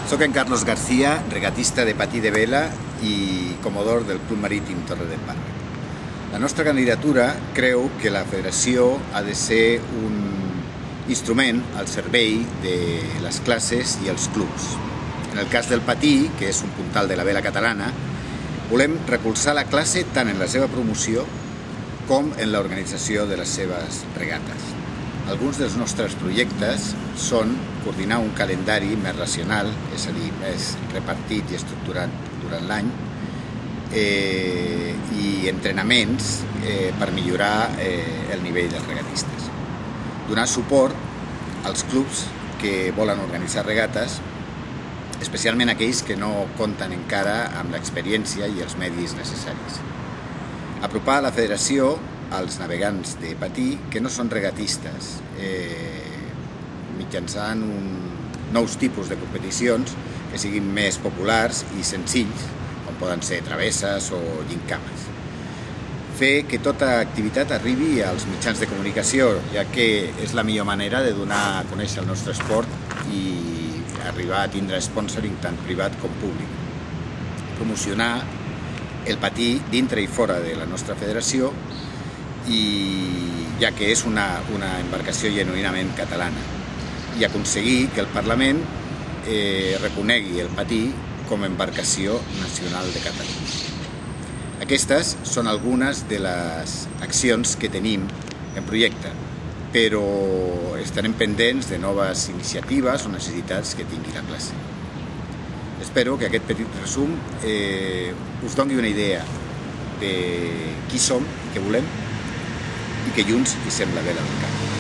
Soc en Carlos García, regatista de patí de vela i comodor del Club Marítim Torredembarra. La nostra candidatura creu que la federació ha de ser un instrument al servei de les classes i els clubs. En el cas del patí, que és un puntal de la vela catalana, volem recolzar la classe tant en la seva promoció com en l'organització de les seves regates. Alguns dels nostres projectes són coordinar un calendari més racional, és a dir, més repartit i estructurat durant l'any, i entrenaments per millorar el nivell dels regatistes. Donar suport als clubs que volen organitzar regates, especialment aquells que no compten encara amb l'experiència i els medis necessaris. Apropar la federació als navegants de patí que no són regatistes, mitjançant nous tipus de competicions que siguin més populars i senzills, com poden ser travesses o llincames. Fer que tota activitat arribi als mitjans de comunicació, ja que és la millor manera de donar a conèixer el nostre esport i arribar a tindre sponsoring tant privat com públic. Promocionar el patí dintre i fora de la nostra federació, ja que és una embarcació genuïnament catalana, i aconseguir que el Parlament reconegui el patí com a embarcació nacional de Catalunya. Aquestes són algunes de les accions que tenim en projecte, però estarem pendents de noves iniciatives o necessitats que tingui la classe. Espero que aquest petit resum us doni una idea de qui som, què volem i que junts hi sembla bé la del camp.